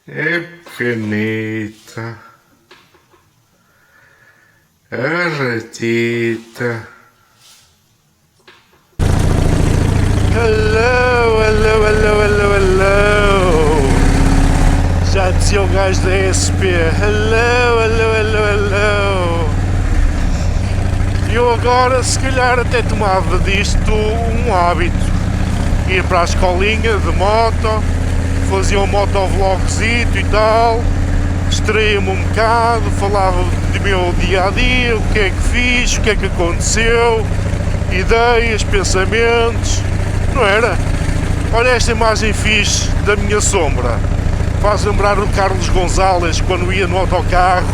É pequenita, a ratita. Hello, hello, hello, hello, hello. Já dizia o gajo da SP. Hello, hello, hello, hello. Eu agora se calhar até tomava disto um hábito. Ir para a escolinha de moto, fazia um motovlogzito e tal, distraía-me um bocado, falava do meu dia a dia, o que é que fiz, o que é que aconteceu, ideias, pensamentos, não era? Olha esta imagem fixe da minha sombra, faz lembrar o Carlos Gonzalez quando ia no autocarro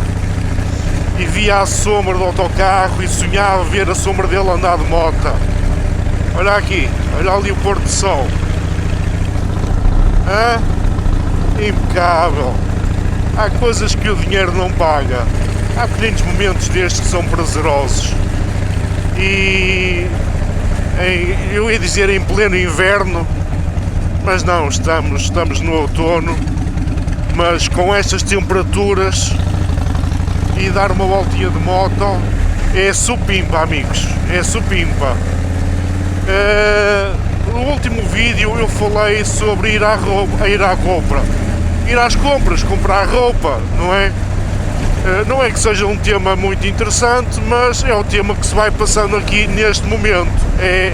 e via a sombra do autocarro e sonhava ver a sombra dele andar de moto. Olha aqui, olha ali o pôr do sol. Hã? Impecável. Há coisas que o dinheiro não paga. Há pequenos momentos destes que são prazerosos. E eu ia dizer em pleno inverno, mas não, estamos no outono. Mas com estas temperaturas e dar uma voltinha de moto é supimpa, amigos. É supimpa. No último vídeo eu falei sobre ir às compras, comprar roupa, não é? Não é que seja um tema muito interessante, mas é o tema que se vai passando aqui neste momento. É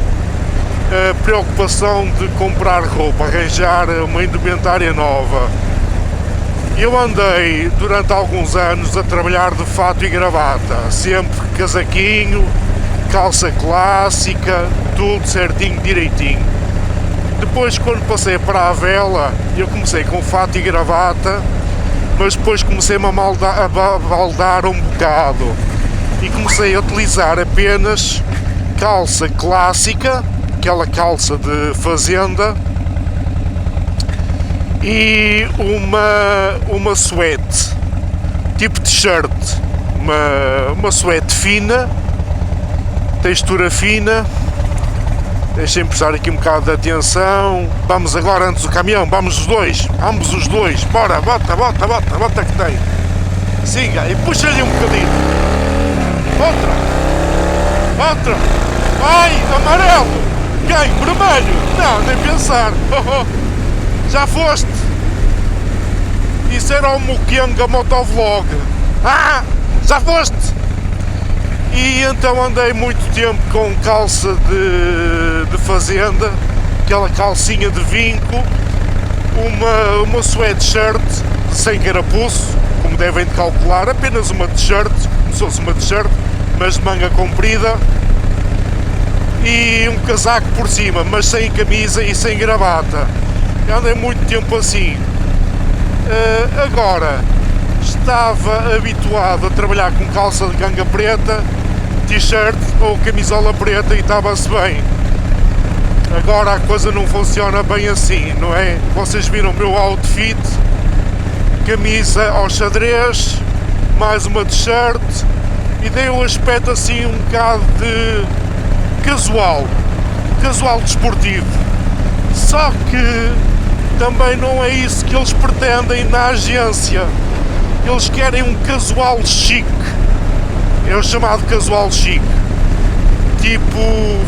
a preocupação de comprar roupa, arranjar uma indumentária nova. Eu andei durante alguns anos a trabalhar de fato e gravata, sempre casaquinho, calça clássica, tudo certinho, direitinho. Depois, quando passei para a vela, eu comecei com fato e gravata, mas depois comecei-me a baldar um bocado e comecei a utilizar apenas calça clássica, aquela calça de fazenda, e uma suéte, tipo t-shirt, uma suéte fina, textura fina. Deixem-me prestar aqui um bocado de atenção. Vamos agora antes do caminhão, vamos os dois, ambos os dois, bora, bota que tem. Siga e puxa-lhe um bocadinho. Outra. Ai, amarelo. Quem? Vermelho? Não, nem pensar. Já foste? Isso era o Mukenga Motovlog. Já foste? E então andei muito tempo com calça de fazenda, aquela calcinha de vinco, uma sweatshirt sem carapuço, como devem de calcular, apenas uma t-shirt, como se fosse uma t-shirt, mas de manga comprida, e um casaco por cima, mas sem camisa e sem gravata. Eu andei muito tempo assim. Agora, estava habituado a trabalhar com calça de ganga preta, t-shirt ou camisola preta e estava-se bem. Agora a coisa não funciona bem assim, não é? Vocês viram o meu outfit, camisa ao xadrez, mais uma t-shirt e dei um aspecto assim um bocado de casual desportivo. Só que também não é isso que eles pretendem na agência. Eles querem um casual chique. É o chamado casual chique, tipo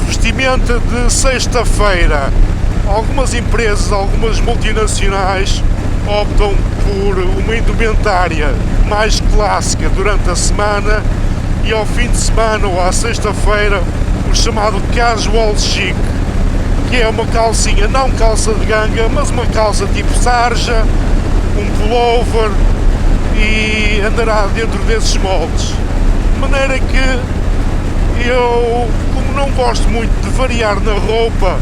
vestimenta de sexta-feira. Algumas empresas, algumas multinacionais optam por uma indumentária mais clássica durante a semana e ao fim de semana ou à sexta-feira o chamado casual chic, que é uma calcinha, não calça de ganga, mas uma calça tipo sarja, um pullover, e andará dentro desses moldes. De maneira que eu, como não gosto muito de variar na roupa,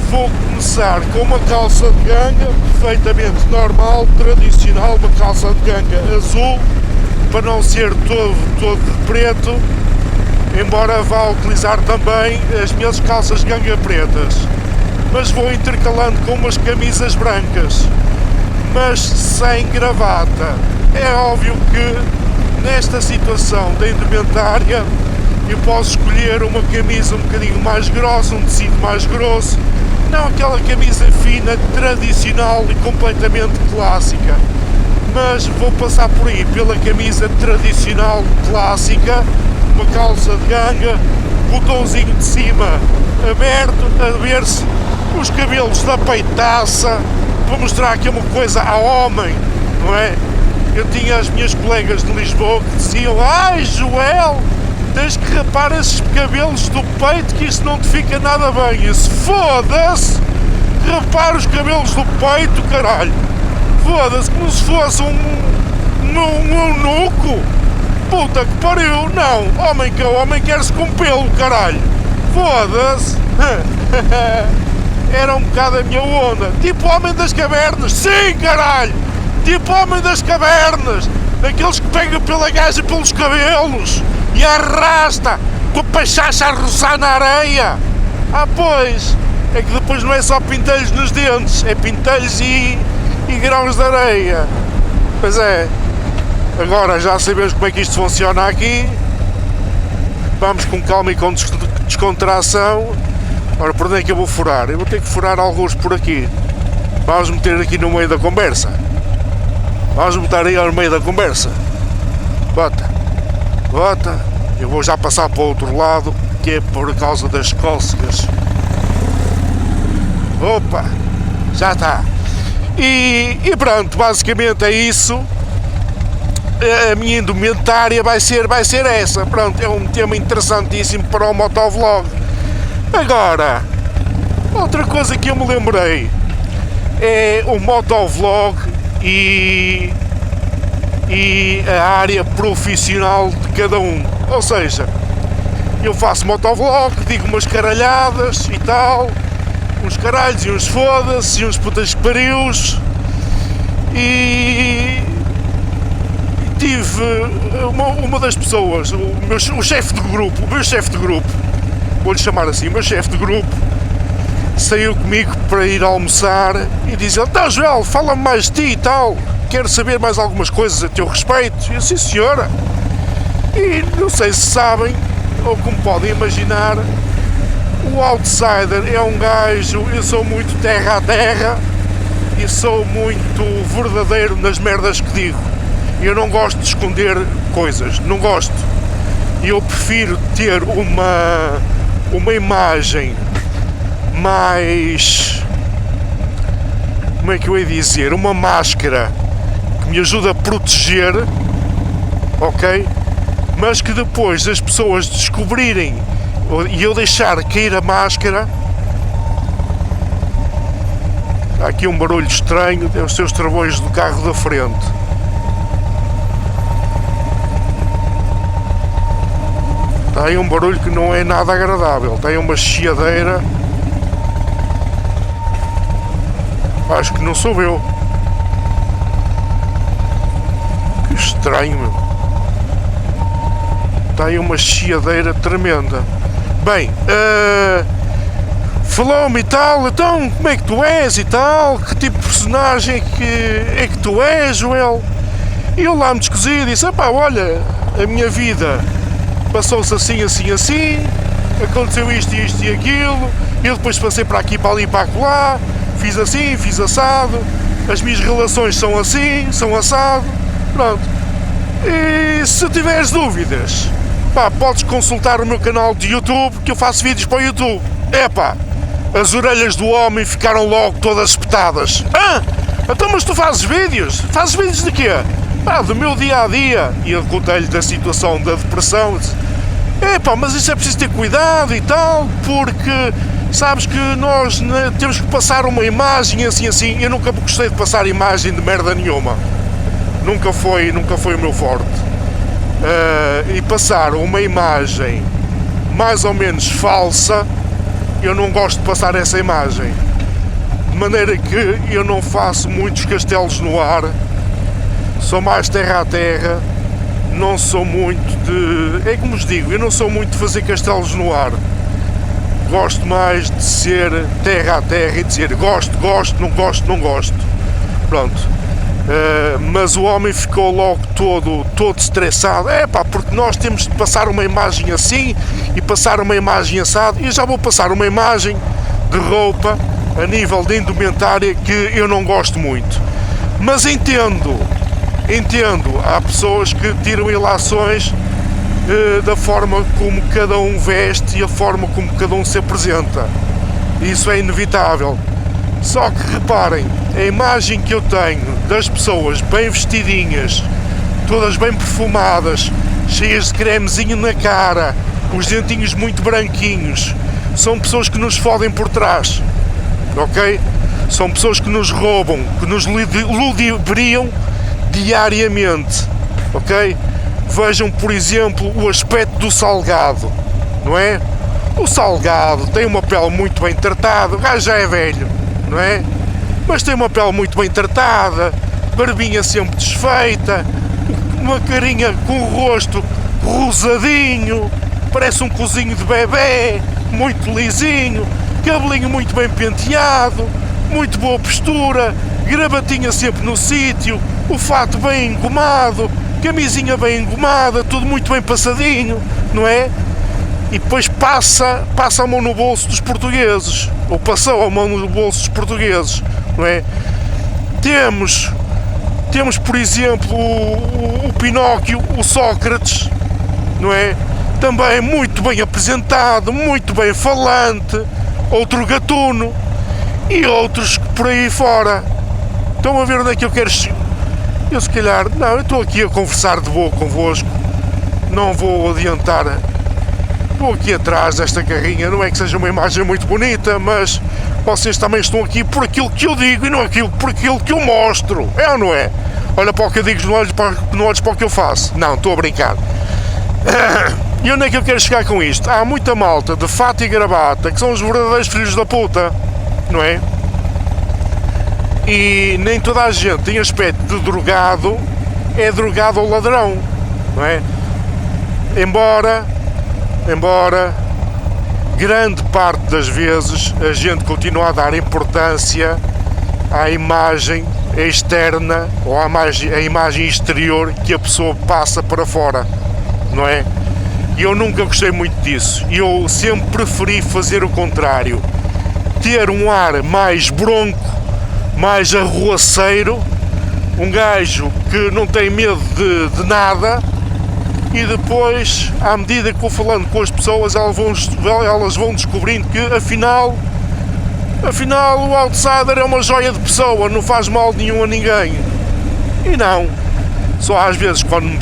vou começar com uma calça de ganga perfeitamente normal, tradicional, uma calça de ganga azul, para não ser todo de preto, embora vá utilizar também as minhas calças de ganga pretas, mas vou intercalando com umas camisas brancas, mas sem gravata. É óbvio que nesta situação da indumentária eu posso escolher uma camisa um bocadinho mais grossa, um tecido mais grosso, não aquela camisa fina, tradicional e completamente clássica. mas vou passar por aí pela camisa tradicional clássica, uma calça de ganga, botãozinho de cima aberto, a ver-se os cabelos da peitaça, para mostrar que é uma coisa a homem, não é? Eu tinha as minhas colegas de Lisboa que diziam: ai Joel, tens que rapar esses cabelos do peito que isso não te fica nada bem. Isso, foda-se, rapar os cabelos do peito, caralho, foda-se, como se fosse um eunuco. Puta que pariu, não, homem que é homem quer-se com pelo, caralho, foda-se. Era um bocado a minha onda, tipo homem das cavernas, sim caralho, tipo homem das cavernas, daqueles que pega pela gaja pelos cabelos e arrasta com a pachacha a roçar na areia. Ah pois, é que depois não é só pintelhos nos dentes, é pintelhos e grãos de areia. Pois é, agora já sabemos como é que isto funciona aqui. Vamos com calma e com descontração. Ora, por onde é que eu vou furar? Eu vou ter que furar alguns por aqui. Vamos meter aqui no meio da conversa. Vamos botar aí no meio da conversa. Bota. Eu vou já passar para o outro lado, que é por causa das cócegas. Opa, já está. E pronto, basicamente é isso. A minha indumentária vai ser essa. Pronto, é um tema interessantíssimo para o motovlog. Agora, outra coisa que eu me lembrei é o motovlog e a área profissional de cada um. Ou seja, eu faço motovlog, digo umas caralhadas e tal, uns caralhos e uns foda-se e uns putas que parius, e tive uma das pessoas, o meu chefe de grupo, vou-lhe chamar assim, o meu chefe de grupo, saiu comigo para ir almoçar e dizia: então Joel, fala-me mais de ti e tal, quero saber mais algumas coisas a teu respeito. E eu: sim senhora. E não sei se sabem, ou como podem imaginar, o outsider é um gajo, eu sou muito terra a terra e sou muito verdadeiro nas merdas que digo. Eu não gosto de esconder coisas, não gosto. Eu prefiro ter uma imagem mais, como é que eu ia dizer, uma máscara que me ajuda a proteger, ok? Mas que depois as pessoas descobrirem e eu deixar cair a máscara. Há aqui um barulho estranho, tem os seus travões do carro da frente. Tem um barulho que não é nada agradável, tem uma chiadeira. Acho que não sou eu. Que estranho, meu. Tem uma chiadeira tremenda. Bem, falou-me e tal, então como é que tu és e tal, que tipo de personagem é que tu és, Joel? E eu lá me descosi e disse: pá, olha, a minha vida passou-se assim, aconteceu isto e aquilo, eu depois passei para aqui, para ali, para acolá, fiz assim, fiz assado, as minhas relações são assim, são assado, pronto. E se tiveres dúvidas, pá, podes consultar o meu canal de YouTube, que eu faço vídeos para o YouTube. Epá, as orelhas do homem ficaram logo todas espetadas. Então mas tu fazes vídeos? Fazes vídeos de quê? Pá, do meu dia a dia. E eu contei-lhe da situação da depressão. Epá, mas isso é preciso ter cuidado e tal, porque sabes que nós temos que passar uma imagem assim. Eu nunca gostei de passar imagem de merda nenhuma. Nunca foi o meu forte. E passar uma imagem mais ou menos falsa, eu não gosto de passar essa imagem. De maneira que eu não faço muitos castelos no ar, sou mais terra a terra, não sou muito de... É como vos digo, eu não sou muito de fazer castelos no ar. Gosto mais de ser terra a terra e dizer gosto, não gosto. Pronto. Mas o homem ficou logo todo estressado. Pá, porque nós temos de passar uma imagem assim e passar uma imagem assado. E eu já vou passar uma imagem de roupa a nível de indumentária que eu não gosto muito. Mas entendo Entendo, há pessoas que tiram ilações da forma como cada um veste e a forma como cada um se apresenta. Isso é inevitável. Só que reparem, a imagem que eu tenho das pessoas bem vestidinhas, todas bem perfumadas, cheias de cremezinho na cara, os dentinhos muito branquinhos, são pessoas que nos fodem por trás, ok? São pessoas que nos roubam, que nos ludibriam diariamente, ok? Vejam, por exemplo, o aspecto do Salgado, não é? O Salgado tem uma pele muito bem tratada, o gajo já é velho, não é? Mas tem uma pele muito bem tratada, barbinha sempre desfeita, uma carinha com o rosto rosadinho, parece um cozinho de bebê, muito lisinho, cabelinho muito bem penteado, muito boa postura, gravatinha sempre no sítio, o fato bem engomado, camisinha bem engomada, tudo muito bem passadinho, não é? E depois passa a mão no bolso dos portugueses, ou passou a mão no bolso dos portugueses, não é? Temos, por exemplo, o Pinóquio, o Sócrates, não é? Também muito bem apresentado, muito bem falante, outro Gatuno e outros por aí fora. Estão a ver onde é que eu quero chegar? Eu se calhar, não, eu estou aqui a conversar de boa convosco, não vou adiantar, vou aqui atrás desta carrinha, não é que seja uma imagem muito bonita, mas vocês também estão aqui por aquilo que eu digo e não por aquilo que eu mostro, é ou não é? Olha para o que eu digo, não olhes para o que eu faço, não, estou a brincar. E onde é que eu quero chegar com isto? Há muita malta de fato e gravata que são os verdadeiros filhos da puta, não é? E nem toda a gente tem aspecto de drogado, é drogado ou ladrão, não é? Embora grande parte das vezes a gente continua a dar importância à imagem externa ou à imagem exterior que a pessoa passa para fora, não é? E eu nunca gostei muito disso, eu sempre preferi fazer o contrário, ter um ar mais bronco, mais arruaceiro, um gajo que não tem medo de nada, e depois, à medida que vou falando com as pessoas, elas vão descobrindo que afinal o outsider é uma joia de pessoa, não faz mal nenhum a ninguém. E não, só às vezes quando me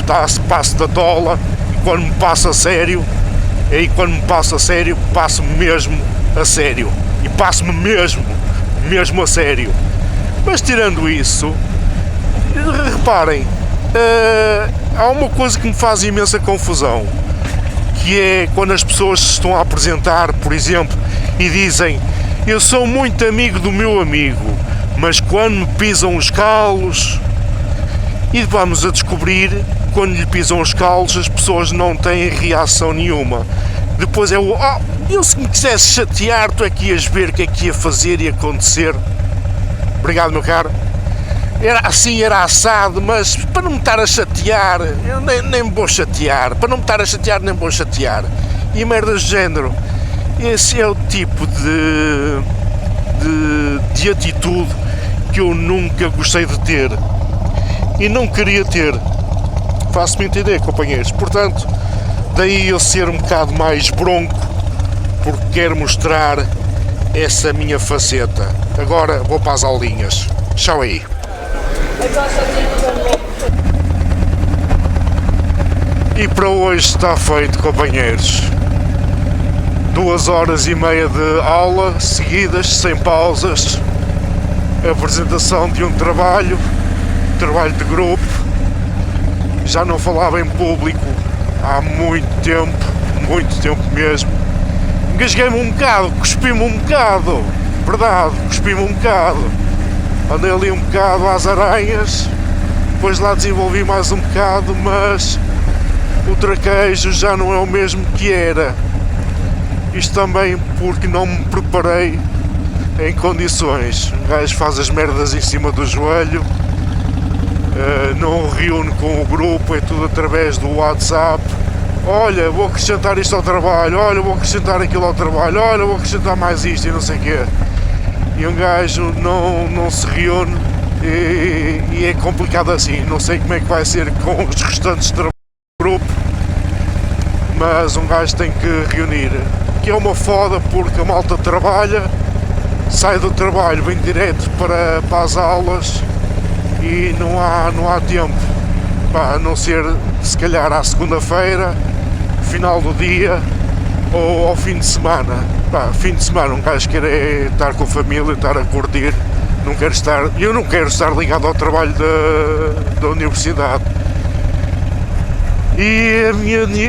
passo da tola, e quando me passo a sério, aí quando me passo a sério, passo-me mesmo a sério, e passo-me mesmo a sério. Mas tirando isso, reparem, há uma coisa que me faz imensa confusão, que é quando as pessoas se estão a apresentar, por exemplo, e dizem: eu sou muito amigo do meu amigo, mas quando me pisam os calos, e vamos a descobrir, quando lhe pisam os calos, as pessoas não têm reação nenhuma. Depois é eu se me quisesse chatear, tu é que ias ver o que é que ia fazer e acontecer. Obrigado, meu caro. Era assim, era assado, mas para não me estar a chatear, eu nem me vou chatear. Para não me estar a chatear, nem me vou chatear. E merdas de género. Esse é o tipo de atitude que eu nunca gostei de ter. E não queria ter. Faço-me entender, companheiros. Portanto, daí eu ser um bocado mais bronco, porque quero mostrar essa minha faceta. Agora vou para as aulinhas. Tchau aí. E para hoje está feito, companheiros. 2h30 de aula seguidas, sem pausas. Apresentação de um trabalho de grupo. Já não falava em público há muito tempo mesmo. Engasguei-me um bocado, cuspi-me um bocado, verdade, cuspi-me um bocado. Andei ali um bocado às aranhas, depois lá desenvolvi mais um bocado, mas o traquejo já não é o mesmo que era. Isto também porque não me preparei em condições. Um gajo faz as merdas em cima do joelho, não reúne com o grupo, é tudo através do WhatsApp. Olha, vou acrescentar isto ao trabalho, olha, vou acrescentar aquilo ao trabalho, olha, vou acrescentar mais isto e não sei o quê. E um gajo não se reúne e é complicado assim. Não sei como é que vai ser com os restantes do grupo, mas um gajo tem que reunir, que é uma foda porque a malta trabalha, sai do trabalho, vem direto para as aulas e não há tempo, pá, a não ser se calhar à segunda-feira, final do dia ou ao fim de semana. Pá, fim de semana um gajo quer estar com a família, estar a curtir, eu não quero estar ligado ao trabalho da universidade. E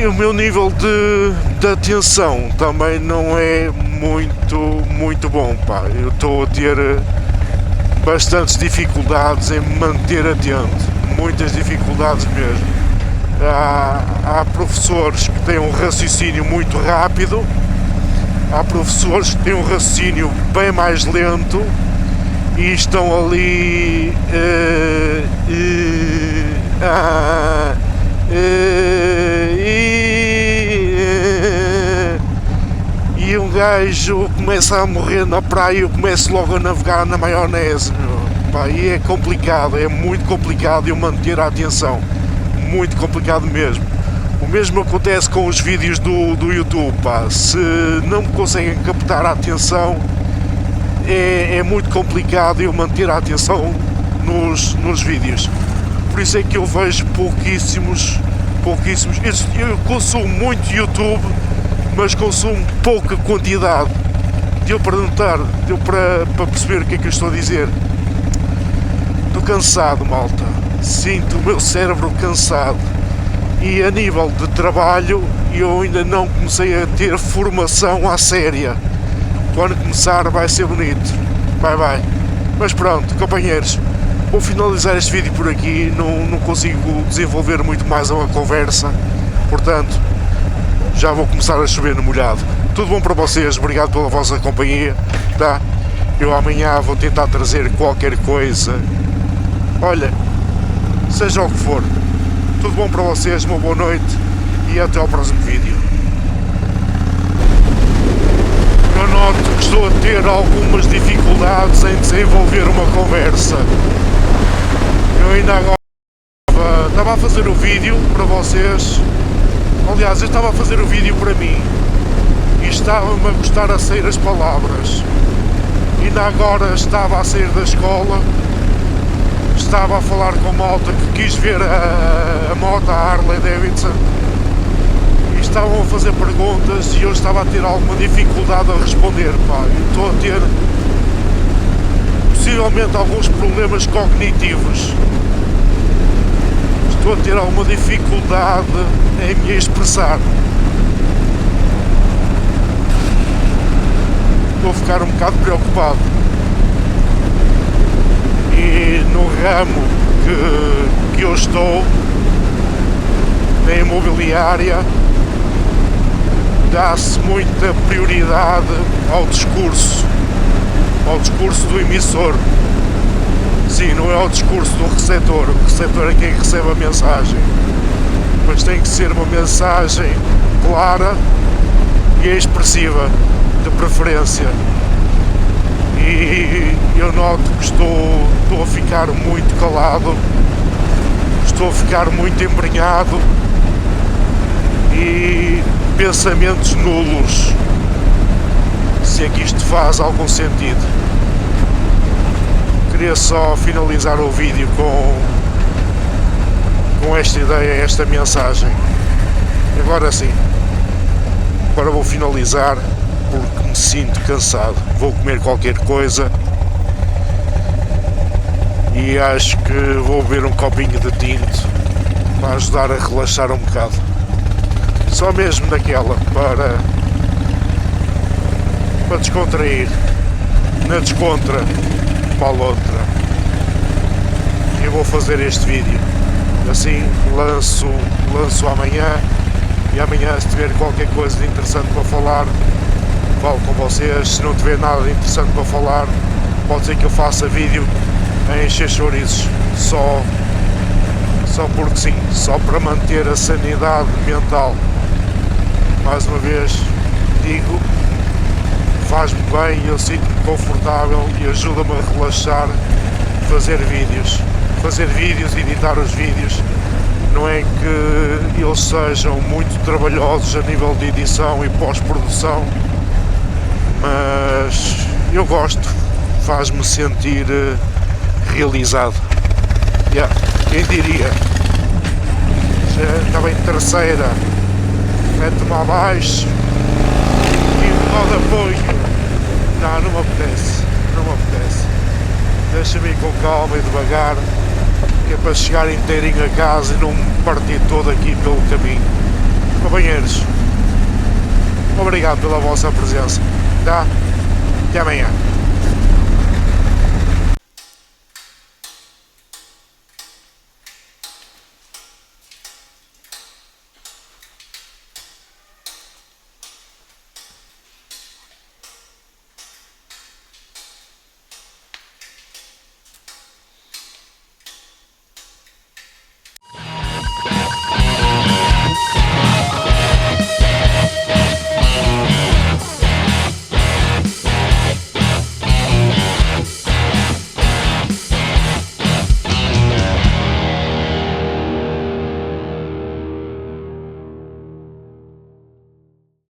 o meu nível de atenção também não é muito bom, pá. Eu estou a ter bastantes dificuldades em me manter atento, muitas dificuldades mesmo. Há professores que têm um raciocínio muito rápido, há professores que têm um raciocínio bem mais lento e estão ali e um gajo começa a morrer na praia e eu começo logo a navegar na maionese, meu. Pá, e é complicado, é muito complicado eu manter a atenção, muito complicado mesmo. O mesmo acontece com os vídeos do YouTube, pá. Se não me conseguem captar a atenção, é muito complicado eu manter a atenção nos vídeos. Por isso é que eu vejo pouquíssimos. Eu consumo muito YouTube, mas consumo pouca quantidade. Deu para notar, deu para perceber o que é que eu estou a dizer. Estou cansado, malta. Sinto o meu cérebro cansado. E a nível de trabalho, eu ainda não comecei a ter formação à séria. Quando começar vai ser bonito. Vai. Mas pronto, companheiros, vou finalizar este vídeo por aqui. Não consigo desenvolver muito mais uma conversa. Portanto, já vou começar a chover no molhado. Tudo bom para vocês, obrigado pela vossa companhia, tá? Eu amanhã vou tentar trazer qualquer coisa. Olha, seja o que for. Tudo bom para vocês, uma boa noite e até ao próximo vídeo. Eu noto que estou a ter algumas dificuldades em desenvolver uma conversa. Eu ainda agora estava a fazer o vídeo para vocês. Aliás, eu estava a fazer o vídeo para mim e estava-me a custar a sair as palavras. Ainda agora estava a sair da escola, estava a falar com malta que quis ver a moto, a Harley Davidson, e estavam a fazer perguntas e eu estava a ter alguma dificuldade a responder, pá. Eu estou a ter possivelmente alguns problemas cognitivos. Estou a ter alguma dificuldade em me expressar. Estou a ficar um bocado preocupado. E no ramo que eu estou, na imobiliária, dá-se muita prioridade ao discurso do emissor. Sim, não é o discurso do receptor. O receptor é quem recebe a mensagem, mas tem que ser uma mensagem clara e expressiva, de preferência. E eu noto que estou a ficar muito calado, estou a ficar muito embrenhado e pensamentos nulos, se é que isto faz algum sentido. Queria só finalizar o vídeo com esta ideia, esta mensagem. Agora sim, agora vou finalizar porque me sinto cansado. Vou comer qualquer coisa e acho que vou beber um copinho de tinto para ajudar a relaxar um bocado. Só mesmo naquela, para descontrair, na descontra, para a outra. E vou fazer este vídeo. Assim lanço amanhã, e amanhã, se tiver qualquer coisa de interessante para falar, falo com vocês. Se não tiver nada de interessante para falar, pode ser que eu faça vídeo a encher chouriços, só porque sim, só para manter a sanidade mental. Mais uma vez digo, faz-me bem, eu sinto-me confortável e ajuda-me a relaxar fazer vídeos, editar os vídeos. Não é que eles sejam muito trabalhosos a nível de edição e pós-produção, mas eu gosto, faz-me sentir realizado. Quem diria? Já estava em terceira, mete-me abaixo e um nó de apoio. Não me apetece, deixa-me ir com calma e devagar, que é para chegar inteirinho a casa e não me partir todo aqui pelo caminho. Companheiros, obrigado pela vossa presença, tá? Até amanhã.